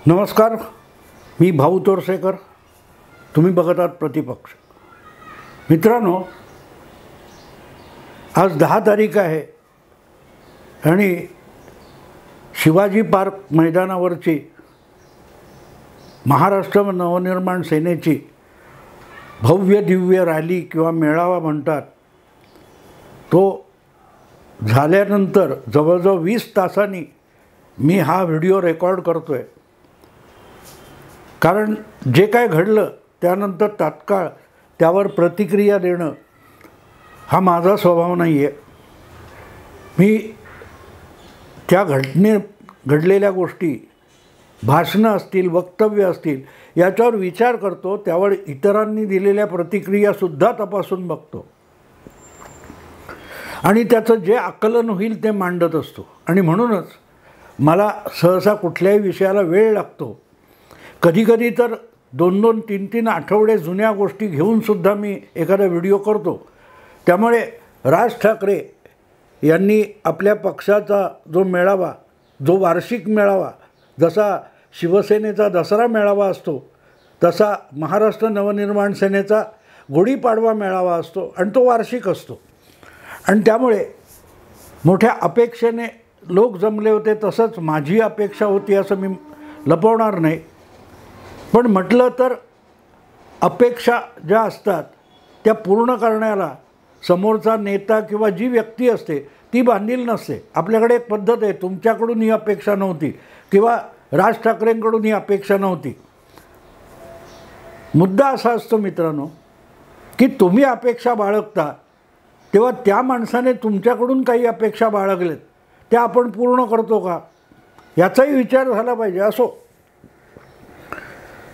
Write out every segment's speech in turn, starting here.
नमस्कार, मी भाऊ तोरसेकर. तुम्ही बघत आहात प्रतिपक्ष. मित्रांनो, आज 10 तारीख आहे आणि शिवाजी पार्क मैदानावरची महाराष्ट्र नवनिर्माण सेनेची भव्य दिव्य रॅली किंवा मेळावा म्हणतात, तो झाल्यानंतर जवळजवळ 20 तासांनी मी हा व्हिडिओ रेकॉर्ड करतो आहे. कारण जे काय घडलं त्यानंतर तात्काळ त्यावर प्रतिक्रिया देणं हा माझा स्वभाव नाही आहे. मी त्या घडलेल्या गोष्टी, भाषणं असतील, वक्तव्य असतील, याच्यावर विचार करतो, त्यावर इतरांनी दिलेल्या प्रतिक्रियासुद्धा तपासून बघतो आणि त्याचं जे आकलन होईल ते मांडत असतो. आणि म्हणूनच मला सहसा कुठल्याही विषयाला वेळ लागतो. कधीकधी तर 2-2, 3-3 आठवडे जुन्या गोष्टी घेऊनसुद्धा मी एखादा व्हिडिओ करतो. त्यामुळे राज ठाकरे यांनी आपल्या पक्षाचा जो मेळावा, जो वार्षिक मेळावा, जसा शिवसेनेचा दसरा मेळावा असतो तसा महाराष्ट्र नवनिर्माण सेनेचा गुढीपाडवा मेळावा असतो आणि तो वार्षिक असतो. आणि त्यामुळे मोठ्या अपेक्षेने लोक जमले होते. तसंच माझी अपेक्षा होती असं मी लपवणार नाही. पण म्हटलं तर अपेक्षा ज्या असतात त्या पूर्ण करण्याला समोरचा नेता किंवा जी व्यक्ती असते ती बांधील नसते. आपल्याकडे एक पद्धत आहे, तुमच्याकडून ही अपेक्षा नव्हती किंवा राज ठाकरेंकडून ही अपेक्षा नव्हती. मुद्दा असा असतो मित्रांनो की तुम्ही अपेक्षा बाळगता तेव्हा त्या माणसाने तुमच्याकडून काही अपेक्षा बाळगलेत, त्या आपण पूर्ण करतो का याचाही विचार झाला पाहिजे. असो,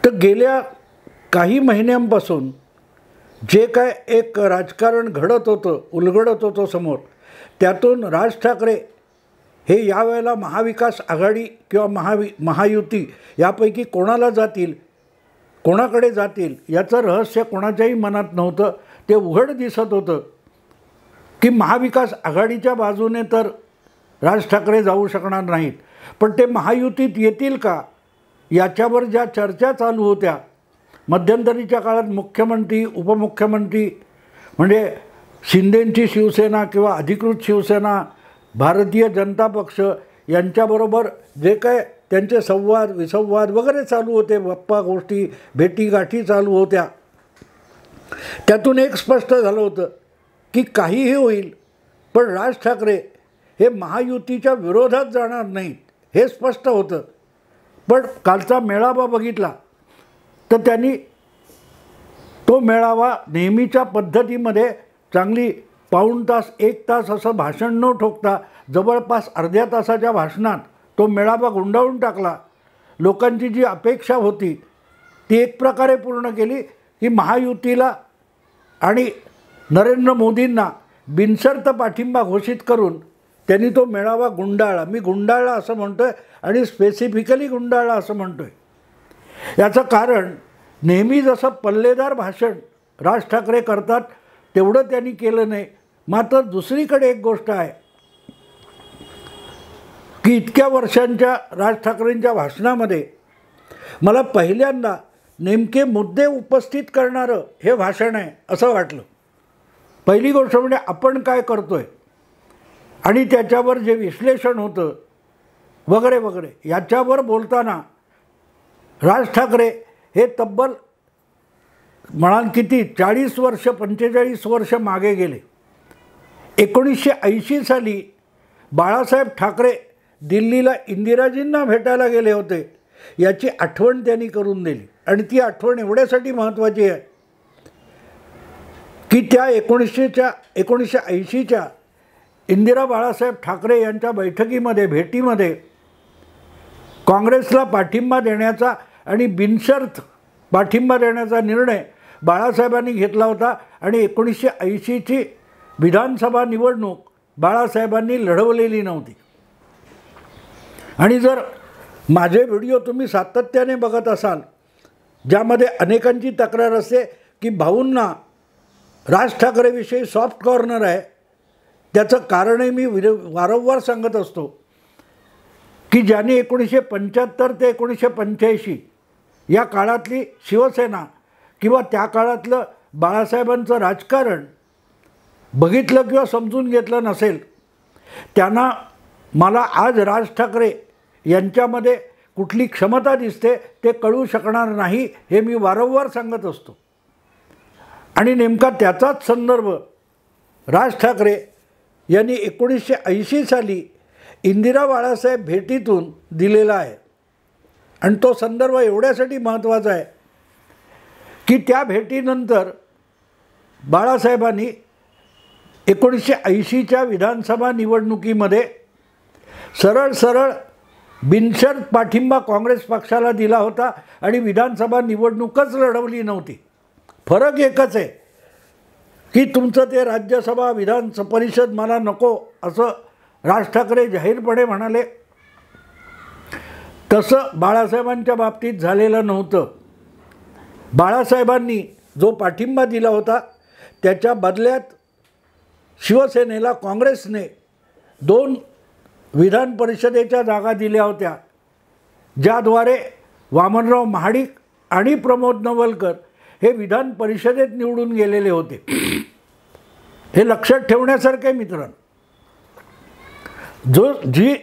तर गेल्या काही महिन्यांपासून जे काय एक राजकारण घडत होतं, उलगडत होतं समोर, त्यातून राज ठाकरे हे यावेळेला महाविकास आघाडी किंवा महायुती यापैकी कोणाला जातील, कोणाकडे जातील याचं रहस्य कोणाच्याही मनात नव्हतं. ते उघड दिसत होतं की महाविकास आघाडीच्या बाजूने तर राज ठाकरे जाऊ शकणार नाहीत, पण ते महायुतीत येतील का याच्यावर ज्या चर्चा चालू होत्या मध्यंतरीच्या काळात, मुख्यमंत्री, उपमुख्यमंत्री म्हणजे शिंदेंची शिवसेना किंवा अधिकृत शिवसेना, भारतीय जनता पक्ष यांच्याबरोबर जे काय त्यांचे संवाद विसंवाद वगैरे चालू होते, गप्पा गोष्टी भेटीगाठी चालू होत्या, त्यातून एक स्पष्ट झालं होतं की काहीही होईल पण राज ठाकरे हे महायुतीच्या विरोधात जाणार नाहीत, हे स्पष्ट होतं. पण कालचा मेळावा बघितला तर त्यांनी तो मेळावा नेहमीच्या पद्धतीमध्ये चांगली पाऊण तास 1 तास असं भाषण न ठोकता जवळपास अर्ध्या तासाच्या भाषणात तो मेळावा गुंडाळून टाकला. लोकांची जी अपेक्षा होती ती एक प्रकारे पूर्ण केली की महायुतीला आणि नरेंद्र मोदींना बिनशर्त पाठिंबा घोषित करून त्यांनी तो मेळावा गुंडाळला. मी गुंडाळला असं म्हणतो आहे आणि स्पेसिफिकली गुंडाळला असं म्हणतो आहे. याचं कारण नेहमी जसं पल्लेदार भाषण राज ठाकरे करतात तेवढं त्यांनी केलं नाही. मात्र दुसरीकडे एक गोष्ट आहे की इतक्या वर्षांच्या राज ठाकरेंच्या भाषणामध्ये मला पहिल्यांदा नेमके मुद्दे उपस्थित करणारं हे भाषण आहे असं वाटलं. पहिली गोष्ट म्हणजे आपण काय करतो आहे आणि त्याच्यावर जे विश्लेषण होतं वगैरे वगैरे याच्यावर बोलताना राज ठाकरे हे तब्बल म्हणाल किती 40 वर्ष 45 वर्ष मागे गेले. 1980 साली बाळासाहेब ठाकरे दिल्लीला इंदिराजींना भेटायला गेले होते याची आठवण त्यांनी करून दिली. आणि ती आठवण एवढ्यासाठी महत्त्वाची आहे की त्या 1980च्या इंदिरा बाळासाहेब ठाकरे यांच्या बैठकीमध्ये, भेटीमध्ये काँग्रेसला पाठिंबा देण्याचा आणि बिनशर्त पाठिंबा देण्याचा निर्णय बाळासाहेबांनी घेतला होता. आणि 1980ची विधानसभा निवडणूक बाळासाहेबांनी लढवलेली नव्हती. आणि जर माझे व्हिडिओ तुम्ही सातत्याने बघत असाल ज्यामध्ये अनेकांची तक्रार असते की भाऊंना राज ठाकरेविषयी सॉफ्ट कॉर्नर आहे, त्याचं कारणही मी वारंवार सांगत असतो की ज्यांनी 1975 ते 1985 या काळातली शिवसेना किंवा त्या काळातलं बाळासाहेबांचं राजकारण बघितलं किंवा समजून घेतलं नसेल, त्यांना मला आज राज ठाकरे यांच्यामध्ये कुठली क्षमता दिसते ते कळू शकणार नाही, हे मी वारंवार सांगत असतो. आणि नेमका त्याचाच संदर्भ राज ठाकरे यांनी 1980 साली इंदिरा बाळासाहेब भेटीतून दिलेला आहे. आणि तो संदर्भ एवढ्यासाठी महत्त्वाचा आहे की त्या भेटीनंतर बाळासाहेबांनी 1980च्या विधानसभा निवडणुकीमध्ये सरळ बिनशर्त पाठिंबा काँग्रेस पक्षाला दिला होता आणि विधानसभा निवडणूकच लढवली नव्हती. फरक एकच आहे की तुमचं ते राज्यसभा विधान परिषद मला नको असं राज ठाकरे जाहीरपणे म्हणाले. तसं बाळासाहेबांच्या बाबतीत झालेलं नव्हतं. बाळासाहेबांनी जो पाठिंबा दिला होता त्याच्या बदल्यात शिवसेनेला काँग्रेसने 2 विधान परिषदेच्या जागा दिल्या होत्या, ज्याद्वारे वामनराव महाडिक आणि प्रमोद नवलकर हे विधान परिषदेत निवडून गेलेले होते. हे लक्षात ठेवण्यासारखे मित्रांनो. जी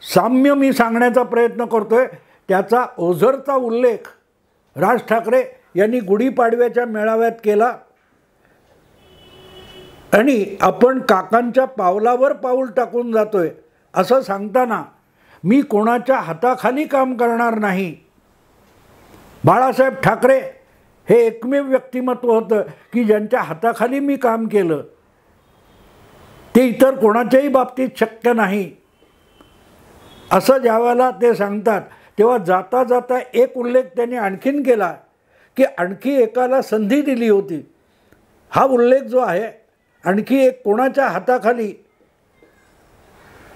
साम्य मी सांगण्याचा प्रयत्न करतोय त्याचा ओझरचा उल्लेख राज ठाकरे यांनी गुढीपाडव्याच्या मेळाव्यात केला. आणि आपण काकांच्या पावलावर पाऊल टाकून जातोय असं सांगताना मी कोणाच्या हाताखाली काम करणार नाही. बाळासाहेब ठाकरे हे एकमेव व्यक्तिमत्व होतं की ज्यांच्या हाताखाली मी काम केलं. ते इतर कोणाच्याही बाबतीत शक्य नाही असं ज्यावेळेला ते सांगतात तेव्हा जाता जाता एक उल्लेख त्यांनी आणखीन केला की आणखी एकाला संधी दिली होती. हा उल्लेख जो आहे आणखी एक कोणाच्या हाताखाली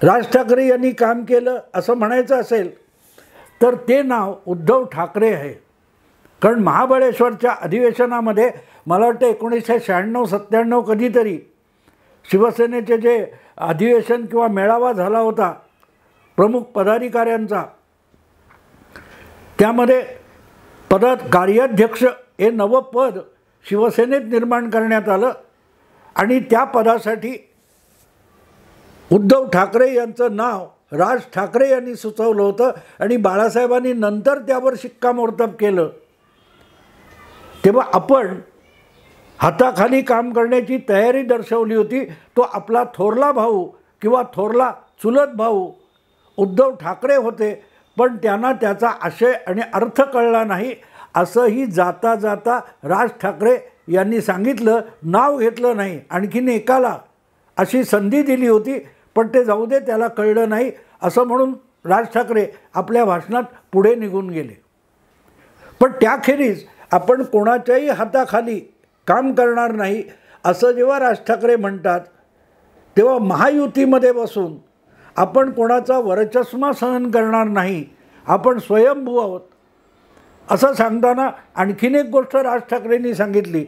राज ठाकरे यांनी काम केलं असं म्हणायचं असेल तर ते नाव उद्धव ठाकरे आहे. कारण महाबळेश्वरच्या अधिवेशनामध्ये मला वाटतं 1996-97 कधीतरी शिवसेनेचे जे अधिवेशन किंवा मेळावा झाला होता प्रमुख पदाधिकाऱ्यांचा, त्यामध्ये कार्याध्यक्ष हे नवं पद शिवसेनेत निर्माण करण्यात आलं आणि त्या पदासाठी उद्धव ठाकरे यांचं नाव राज ठाकरे यांनी सुचवलं होतं आणि बाळासाहेबांनी नंतर त्यावर शिक्कामोर्तब केलं. तेव्हा आपण हाताखाली काम करण्याची तयारी दर्शवली होती. तो आपला थोरला भाऊ किंवा थोरला चुलत भाऊ उद्धव ठाकरे होते, पण त्यांना त्याचा आशय आणि अर्थ कळला नाही असंही जाता जाता राज ठाकरे यांनी सांगितलं. नाव घेतलं नाही. आणखीन एकाला अशी संधी दिली होती पण ते जाऊ दे, त्याला कळलं नाही असं म्हणून राज ठाकरे आपल्या भाषणात पुढे निघून गेले. पण त्याखेरीज आपण कोणाच्याही हाताखाली काम करणार नाही असं जेव्हा राज ठाकरे म्हणतात तेव्हा महायुतीमध्ये बसून आपण कोणाचा वरचष्मा सहन करणार नाही, आपण स्वयंभू आहोत असं सांगताना आणखीन एक गोष्ट राज ठाकरेंनी सांगितली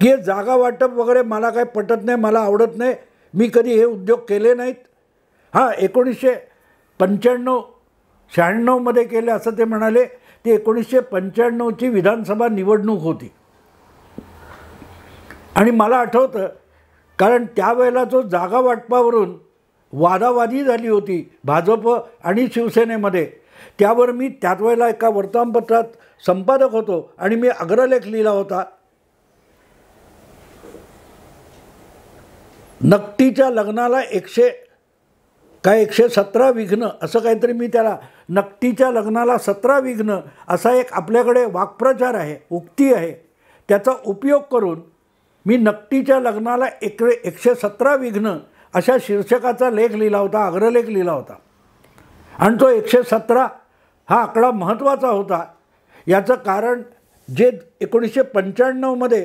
की हे जागा वाटप वगैरे मला काय पटत नाही, मला आवडत नाही, मी कधी हे उद्योग केले नाहीत. हां, 1995-96 केले असं ते म्हणाले. ती 1995ची विधानसभा निवडणूक होती आणि मला आठवतं कारण त्यावेळेला जो जागा वाटपावरून वादावादी झाली होती भाजप आणि शिवसेनेमध्ये, त्यावर मी त्याच वेळेला एका वर्तमानपत्रात संपादक होतो आणि मी अग्रलेख लिहिला होता. नकटीच्या लग्नाला 117 विघ्न असं काहीतरी, मी त्याला नकटीच्या लग्नाला 17 विघ्न असा एक आपल्याकडे वाक्प्रचार आहे, उक्ती आहे. त्याचा उपयोग करून मी नकटीच्या लग्नाला 117 विघ्न अशा शीर्षकाचा लेख लिहिला होता, अग्रलेख लिहिला होता. आणि तो 117 हा आकडा महत्त्वाचा होता. याचं कारण जे 1995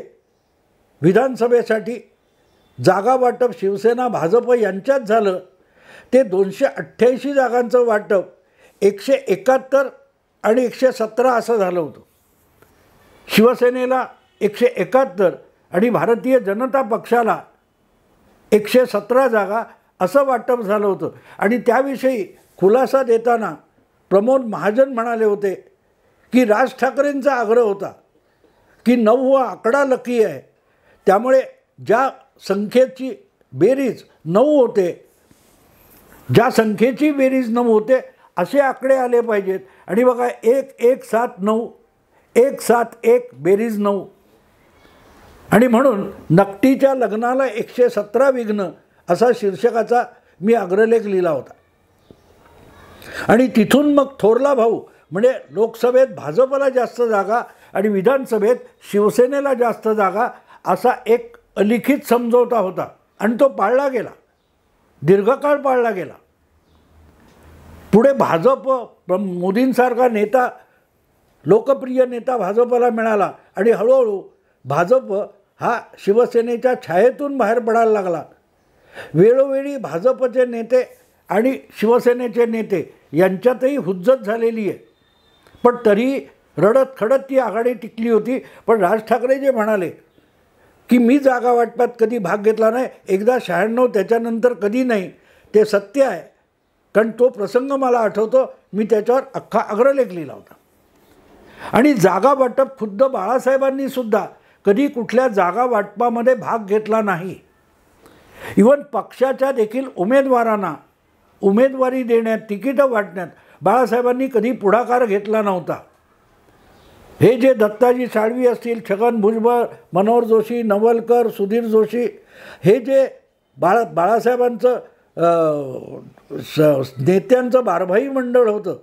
विधानसभेसाठी जागा वाटप शिवसेना भाजप यांच्यात झालं ते 288 जागांचं वाटप 171 आणि 117 असं झालं होतं. शिवसेनेला 171 आणि भारतीय जनता पक्षाला 117 जागा असं वाटप झालं होतं. आणि त्याविषयी खुलासा देताना प्रमोद महाजन म्हणाले होते की राज ठाकरेंचा आग्रह होता की 9 हा आकडा लकी आहे, त्यामुळे ज्या संख्येची बेरीज 9 होते, ज्या संख्येची बेरीज 9 होते असे आकडे आले पाहिजेत. आणि बघा 1179 171 बेरीज 9. आणि म्हणून नकटीच्या लग्नाला 117 विघ्न असा शीर्षकाचा मी अग्रलेख लिहिला होता. आणि तिथून मग थोरला भाऊ म्हणजे लोकसभेत भाजपला जास्त जागा आणि विधानसभेत शिवसेनेला जास्त जागा असा एक अलिखित समझोता होता आणि तो पाळला गेला, दीर्घकाळ पाळला गेला. पुढे भाजप मोदींसारखा नेता, लोकप्रिय नेता भाजपला मिळाला आणि हळूहळू भाजप हा शिवसेनेच्या छायेतून बाहेर पडायला लागला. वेळोवेळी भाजपचे नेते आणि शिवसेनेचे नेते यांच्यातही हुज्जत झालेली आहे, पण तरी रडत खडत ती आघाडी टिकली होती. पण राज ठाकरे जे म्हणाले की मी जागा वाटपात कधी भाग घेतला नाही, एकदा 96 त्याच्यानंतर कधी नाही, ते सत्य आहे. कारण तो प्रसंग मला आठवतो, मी त्याच्यावर अख्खा अग्रलेख लिहिला होता. आणि जागा वाटप खुद्द बाळासाहेबांनी सुद्धा कधी कुठल्या जागा वाटपामध्ये भाग घेतला नाही. इव्हन पक्षाच्या देखील उमेदवारांना उमेदवारी देण्यात, तिकीटं वाटण्यात बाळासाहेबांनी कधी पुढाकार घेतला नव्हता. हे जे दत्ताजी साळवी असतील, छगन भुजबळ, मनोहर जोशी, नवलकर, सुधीर जोशी, हे जे बाळासाहेबांचं नेत्यांचं बारभाई मंडळ होतं,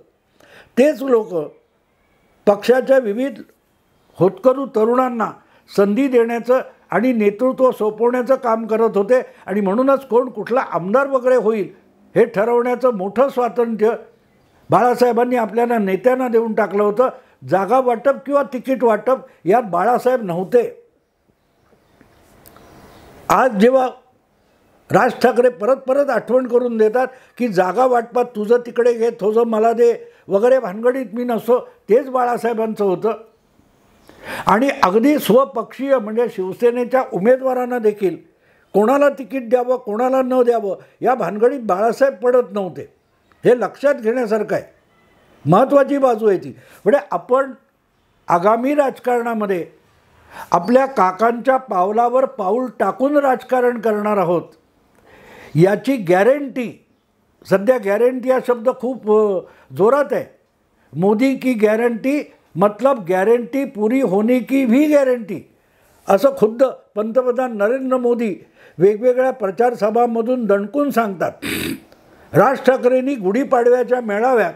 तेच लोक पक्षाच्या विविध होतकरू तरुणांना संधी देण्याचं आणि नेतृत्व सोपवण्याचं काम करत होते. आणि म्हणूनच कोण कुठला आमदार वगैरे होईल हे ठरवण्याचं मोठं स्वातंत्र्य बाळासाहेबांनी आपल्याला नेत्यांना देऊन टाकलं होतं. जागा वाटप किंवा तिकीट वाटप यात बाळासाहेब नव्हते. आज जेव्हा राज ठाकरे परत परत आठवण करून देतात की जागा वाटपात तुझं तिकडे घे, तुझं मला दे वगैरे भानगडीत मी नसतो, तेच बाळासाहेबांचं होतं. आणि अगदी स्वपक्षीय म्हणजे शिवसेनेच्या उमेदवारांना देखील कोणाला तिकीट द्यावं, कोणाला न द्यावं या भानगडीत बाळासाहेब पडत नव्हते. हे लक्षात घेण्यासारखं आहे, महत्त्वाची बाजू आहे ती. म्हणजे आपण आगामी राजकारणामध्ये आपल्या काकांच्या पावलावर पाऊल टाकून राजकारण करणार आहोत याची गॅरंटी, सध्या गॅरंटी हा शब्द खूप जोरात आहे. मोदी की गॅरंटी मतलब गॅरंटी पुरी होने की भी गॅरंटी, असं खुद्द पंतप्रधान नरेंद्र मोदी वेगवेगळ्या प्रचार सभांमधून दणकून सांगतात. राज ठाकरेंनी गुढीपाडव्याच्या मेळाव्यात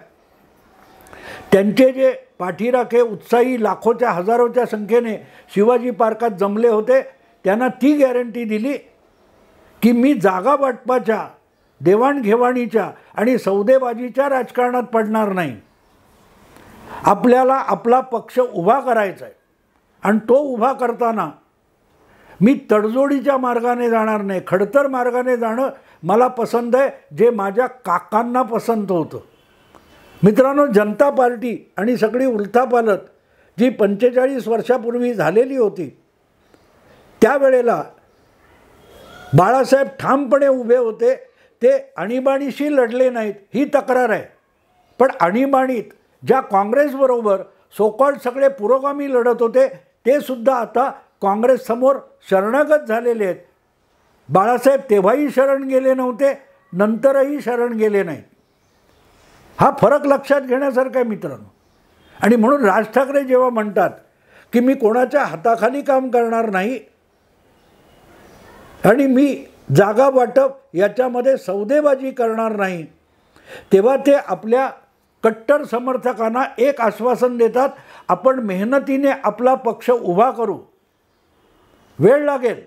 त्यांचे जे पाठीराखे उत्साही लाखोच्या हजारोच्या संख्येने शिवाजी पार्कात जमले होते त्यांना ती गॅरंटी दिली की मी जागा वाटपाच्या, देवाणघेवाणीच्या आणि सौदेबाजीच्या राजकारणात पडणार नाही. आपल्याला आपला पक्ष उभा करायचा आहे आणि तो उभा करताना मी तडजोडीच्या मार्गाने जाणार नाही, खडतर मार्गाने जाणं मला पसंत आहे, जे माझ्या काकांना पसंत होतं. मित्रांनो, जनता पार्टी आणि सगळी उलथापालथ जी 45 वर्षापूर्वी झालेली होती त्यावेळेला बाळासाहेब ठामपणे उभे होते. ते आणीबाणीशी लढले नाहीत ही तक्रार आहे, पण आणीबाणीत ज्या काँग्रेसबरोबर सोकॉल्ड सगळे पुरोगामी लढत होते ते सुद्धा आता काँग्रेससमोर शरणागत झालेले आहेत. बाळासाहेब तेव्हाही शरण गेले नव्हते, नंतरही शरण गेले नाहीत. हा फरक लक्षात घेण्यासारखा आहे मित्रांनो. आणि म्हणून राज ठाकरे जेव्हा म्हणतात की मी कोणाच्या हाताखाली काम करणार नाही आणि मी जागा वाटप याच्यामध्ये सौदेबाजी करणार नाही, तेव्हा ते आपल्या कट्टर समर्थकांना एक आश्वासन देतात, आपण मेहनतीने आपला पक्ष उभा करू, वेळ लागेल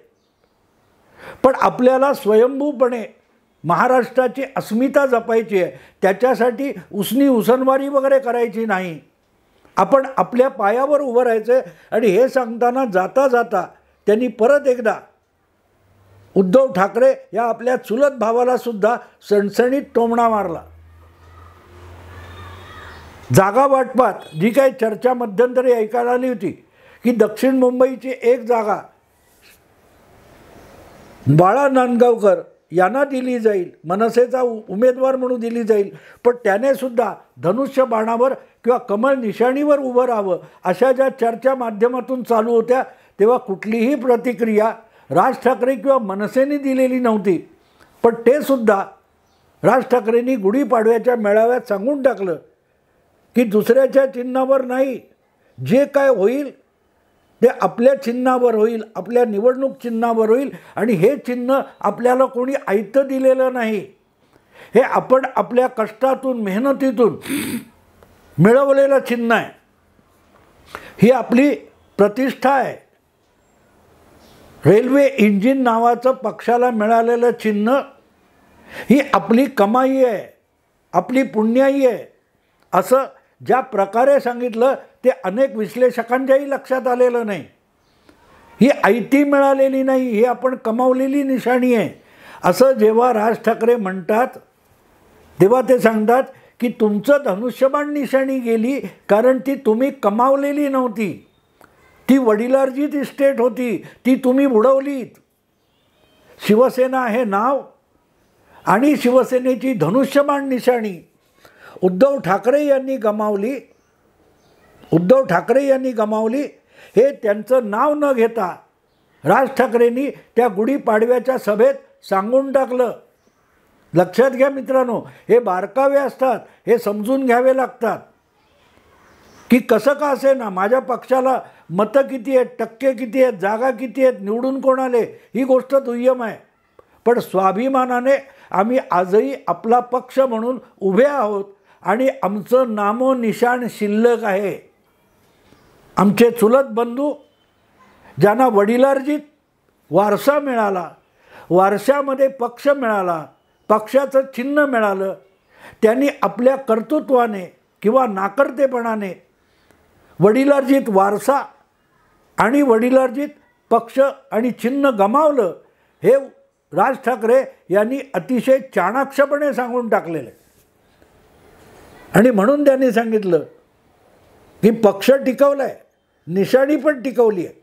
पण आपल्याला स्वयंभूपणे महाराष्ट्राची अस्मिता जपायची आहे, त्याच्यासाठी उसनी उसनवारी वगैरे करायची नाही, आपण आपल्या पायावर उभं राहायचं आहे. आणि हे सांगताना जाता जाता त्यांनी परत एकदा उद्धव ठाकरे या आपल्या चुलत भावाला सुद्धा सणसणीत टोमणा मारला. जागा वाटपात जी काही चर्चा मध्यंतरी ऐकायला आली होती की दक्षिण मुंबईची एक जागा बाळा नांदगावकर यांना दिली जाईल, मनसेचा उमेदवार म्हणून दिली जाईल, पण त्याने सुद्धा धनुष्य बाणावर किंवा कमळ निशाणीवर उभं राहावं अशा ज्या चर्चा माध्यमातून चालू होत्या तेव्हा कुठलीही प्रतिक्रिया राज ठाकरे किंवा मनसेने दिलेली नव्हती. पण ते सुद्धा राज ठाकरेंनी गुढीपाडव्याच्या मेळाव्यात सांगून टाकलं की दुसऱ्याच्या चिन्हावर नाही, जे काय होईल ते आपल्या चिन्हावर होईल, आपल्या निवडणूक चिन्हावर होईल. आणि हे चिन्ह आपल्याला कोणी आयतं दिलेलं नाही, हे आपण आपल्या कष्टातून मेहनतीतून मिळवलेलं चिन्ह आहे. ही आपली प्रतिष्ठा आहे. रेल्वे इंजिन नावाचं पक्षाला मिळालेलं चिन्ह ही आपली कमाई आहे, आपली पुण्याई आहे. असं ज्या प्रकारे सांगितलं ते अनेक विश्लेषकांच्याही लक्षात आलेलं नाही. ही आयती मिळालेली नाही, ही आपण कमावलेली निशाणी आहे. असं जेव्हा राज ठाकरे म्हणतात तेव्हा ते सांगतात की तुमचं धनुष्यबाण निशाणी गेली कारण ती तुम्ही कमावलेली नव्हती, ती वडिलार्जित इस्टेट होती, ती तुम्ही बुडवलीत. शिवसेना हे नाव आणि शिवसेनेची धनुष्यबाण निशाणी उद्धव ठाकरे यांनी गमावली. हे त्यांचं नाव न घेता राज ठाकरेंनी त्या गुढीपाडव्याच्या सभेत सांगून टाकलं. लक्षात घ्या मित्रांनो, हे बारकावे असतात, हे समजून घ्यावे लागतात की कसं का असे ना माझ्या पक्षाला मतं किती आहेत, टक्के किती आहेत, जागा किती आहेत, निवडून कोण आले, ही गोष्ट दुय्यम आहे. पण स्वाभिमानाने आम्ही आजही आपला पक्ष म्हणून उभे आहोत आणि आमचं नामोनिशाण शिल्लक आहे. आमचे चुलत बंधू ज्यांना वडिलार्जित वारसा मिळाला, वारशामध्ये पक्ष मिळाला, पक्षाचं चिन्ह मिळालं, त्यांनी आपल्या कर्तृत्वाने किंवा नाकर्तेपणाने वडिलार्जित वारसा आणि वडिलार्जित पक्ष आणि चिन्ह गमावलं. हे राज ठाकरे यांनी अतिशय चाणाक्षपणे सांगून टाकलेलं आहे. आणि म्हणून त्यांनी सांगितलं की पक्ष टिकवला आहे, निशाणी पण टिकवली आहे,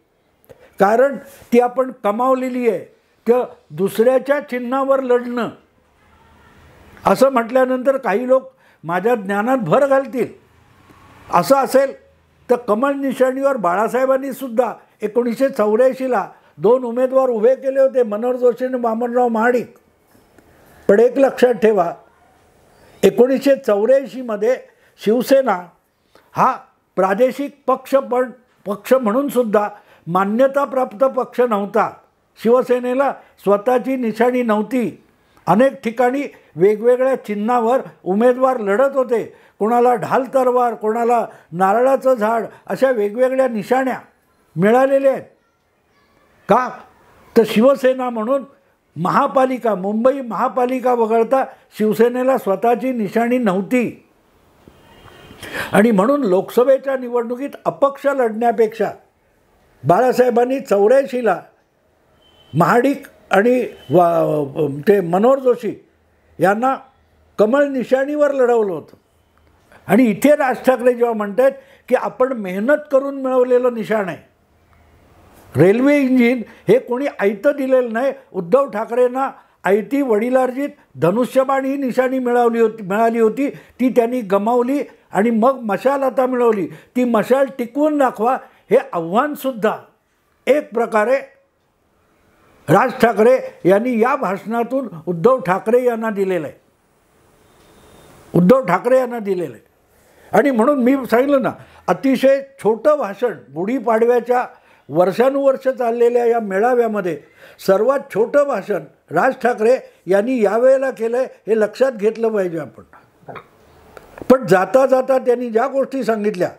कारण ती आपण कमावलेली आहे. तर दुसऱ्याच्या चिन्हावर लढणं असं म्हटल्यानंतर काही लोक माझ्या ज्ञानात भर घालतील. असं असेल तर कमळ निशाणीवर बाळासाहेबांनी सुद्धा 1984ला 2 उमेदवार उभे केले होते, मनोहर जोशी आणि वामनराव महाडिक. पण एक लक्षात ठेवा, 1984मध्ये शिवसेना हा प्रादेशिक पक्ष म्हणून सुद्धा मान्यताप्राप्त पक्ष नव्हता. शिवसेनेला स्वतःची निशाणी नव्हती. अनेक ठिकाणी वेगवेगळ्या चिन्हावर उमेदवार लढत होते. कोणाला ढाल तलवार, कोणाला नारळाचं झाड, अशा वेगवेगळ्या निशाण्या मिळालेल्या आहेत. का तर शिवसेना म्हणून मुंबई महापालिका वगळता शिवसेनेला स्वतःची निशाणी नव्हती. आणि म्हणून लोकसभेच्या निवडणुकीत अपक्ष लढण्यापेक्षा बाळासाहेबांनी 84ला महाडिक आणि ते मनोहर जोशी यांना कमळ निशाणीवर लढवलं होतं. आणि इथे राज ठाकरे जेव्हा म्हणतात की आपण मेहनत करून मिळवलेलं निशाण आहे, रेल्वे इंजिन हे कोणी आयतं दिलेलं नाही. उद्धव ठाकरेंना आयती वडिलार्जित धनुष्यबाण ही निशाणी मिळाली होती, ती त्यांनी गमावली आणि मग मशाल आता मिळवली. ती मशाल टिकवून दाखवा, हे आव्हानसुद्धा एक प्रकारे राज ठाकरे यांनी या भाषणातून उद्धव ठाकरे यांना दिलेलं आहे. आणि म्हणून मी सांगितलं ना, अतिशय छोटं भाषण, गुढीपाडव्याच्या वर्षानुवर्ष चाललेल्या या मेळाव्यामध्ये सर्वात छोटं भाषण राज ठाकरे यांनी यावेळेला केलं आहे, हे लक्षात घेतलं पाहिजे आपण. पण जाता जाता त्यांनी ज्या गोष्टी सांगितल्या,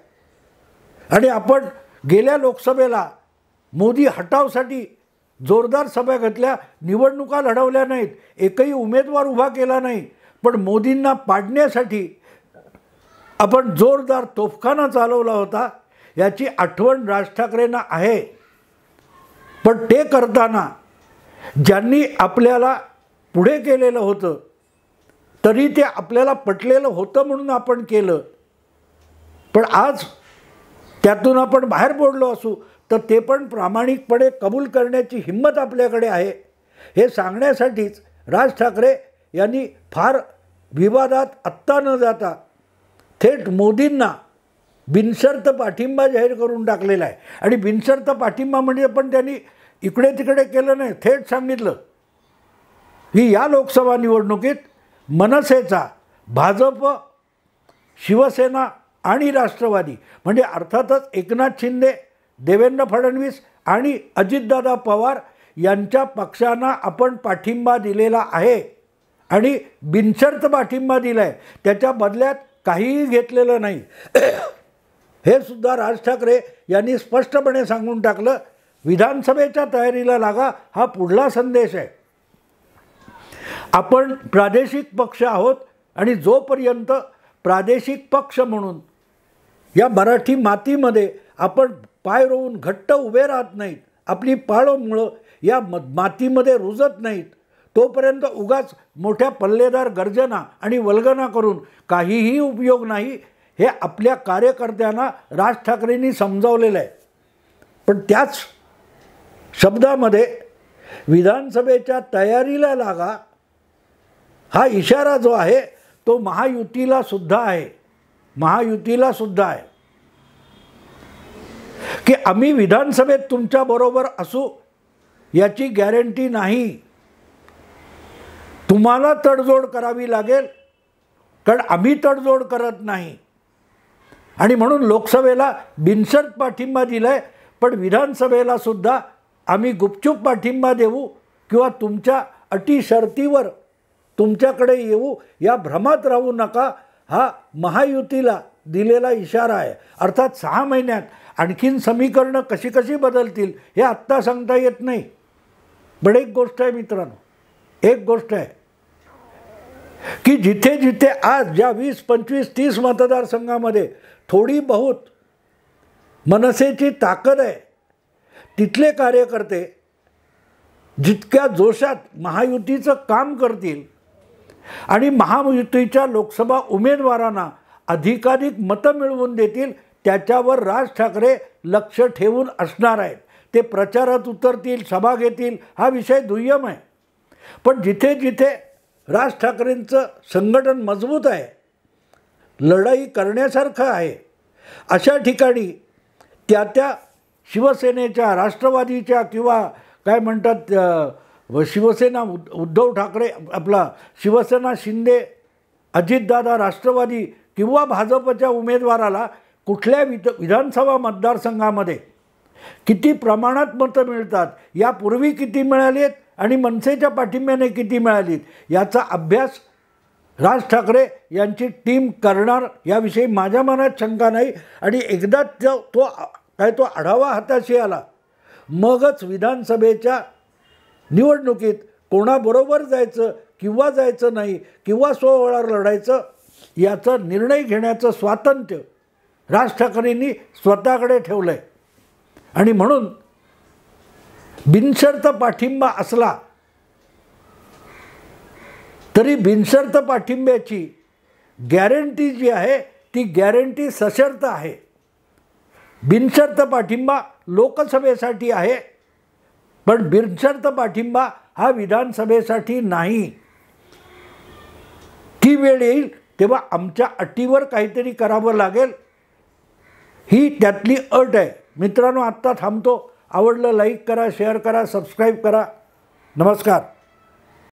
आणि आपण गेल्या लोकसभेला मोदी हटावसाठी जोरदार सभा घेतल्या, निवडणुका लढवल्या नाहीत, एकही उमेदवार उभा केला नाही, पण मोदींना पाडण्यासाठी आपण जोरदार तोफखाना चालवला होता, याची आठवण राज ठाकरेंना आहे. पण ते करताना ज्यांनी आपल्याला पुढे केलेलं होतं तरी ते आपल्याला पटलेलं होतं म्हणून आपण केलं, पण आज त्यातून आपण बाहेर पडलो असू तर ते पण प्रामाणिकपणे कबूल करण्याची हिंमत आपल्याकडे आहे, हे सांगण्यासाठीच राज ठाकरे यांनी फार विवादात आत्ता न जाता थेट मोदींना बिनशर्त पाठिंबा जाहीर करून टाकलेला आहे. आणि बिनशर्त पाठिंबा म्हणजे पण त्यांनी इकडे तिकडे केलं नाही, थेट सांगितलं की या लोकसभा निवडणुकीत मनसेचा, भाजप, शिवसेना आणि राष्ट्रवादी म्हणजे अर्थातच एकनाथ शिंदे, देवेंद्र फडणवीस आणि अजितदादा पवार यांच्या पक्षांना आपण पाठिंबा दिलेला आहे आणि बिनशर्त पाठिंबा दिला आहे, त्याच्या बदल्यात काहीही घेतलेलं नाही. हे सुद्धा राज ठाकरे यांनी स्पष्टपणे सांगून टाकलं. विधानसभेच्या तयारीला लागा हा पुढला संदेश आहे. आपण प्रादेशिक पक्ष आहोत आणि जोपर्यंत प्रादेशिक पक्ष म्हणून या मराठी मातीमध्ये आपण पाय रोवून घट्ट उभे राहत नाहीत, आपली पाळंमुळं या मातीमध्ये रुजत नाहीत, तोपर्यंत उगाच मोठ्या पल्लेदार गर्जना आणि वल्गना करून काहीही उपयोग नाही, हे आपल्या कार्यकर्त्यांना राज ठाकरेंनी समजावलेलं आहे. पण त्याच शब्दामध्ये विधानसभेच्या तयारीला लागा हा इशारा जो आहे तो महायुतीला सुद्धा आहे. महायुतीला सुद्धा आहे की आम्ही विधानसभेत तुमच्याबरोबर असू याची गॅरंटी नाही. तुम्हाला तडजोड करावी लागेल, कारण आम्ही तडजोड करत नाही. आणि म्हणून लोकसभेला बिनशर्त पाठिंबा दिला आहे, पण विधानसभेला सुद्धा आम्ही गुपचूप पाठिंबा देऊ किंवा तुमच्या अटी शर्तीवर तुमच्याकडे येऊ या भ्रमात राहू नका, हा महायुतीला दिलेला इशारा आहे. अर्थात 6 महिन्यात आणखीन समीकरणं कशी कशी बदलतील हे आत्ता सांगता येत नाही. पण एक गोष्ट आहे मित्रांनो, एक गोष्ट आहे की जिथे जिथे आज ज्या 20, 25, 30 मतदारसंघामध्ये थोडी बहुत मनसेची ताकद आहे, तिथले कार्यकर्ते जितक्या जोशात महायुतीचं काम करतील आणि महायुतीच्या लोकसभा उमेदवारांना अधिकाधिक मतं मिळवून देतील, त्याच्यावर राज ठाकरे लक्ष ठेवून असणार आहेत. ते प्रचारात उतरतील, सभा घेतील, हा विषय दुय्यम आहे. पण जिथे जिथे राज ठाकरेंचं संघटन मजबूत आहे, लढाई करण्यासारखं आहे, अशा ठिकाणी त्या शिवसेनेच्या, राष्ट्रवादीच्या किंवा काय म्हणतात शिवसेना उद्धव ठाकरे आपला शिवसेना शिंदे, अजितदादा राष्ट्रवादी किंवा भाजपच्या उमेदवाराला कुठल्या विधानसभा मतदारसंघामध्ये किती प्रमाणात मतं मिळतात, यापूर्वी किती मिळालीत आणि मनसेच्या पाठिंब्याने किती आलीत याचा अभ्यास राज ठाकरे यांची टीम करणार याविषयी माझ्या मनात शंका नाही. आणि एकदा तो आढावा हाताशी आला मगच विधानसभेच्या निवडणुकीत कोणाबरोबर जायचं किंवा जायचं नाही किंवा स्वबळावर लढायचं याचा निर्णय घेण्याचं स्वातंत्र्य राज ठाकरेंनी स्वतःकडे ठेवलं आहे. आणि म्हणून बिनशर्त पाठिंबा असला तरी बिनशर्त पाठिंब्याची गॅरंटी जी आहे ती गॅरंटी सशर्त आहे. बिनशर्त पाठिंबा लोकसभेसाठी आहे, पण बिनशर्त पाठिंबा हा विधानसभेसाठी नाही. ती वेळ येईल तेव्हा आमच्या अटीवर काहीतरी करावं लागेल, ही त्यातली अट आहे. मित्रांनो, आत्ता थांबतो. आवडलं लाईक करा, शेअर करा, सबस्क्राईब करा. नमस्कार.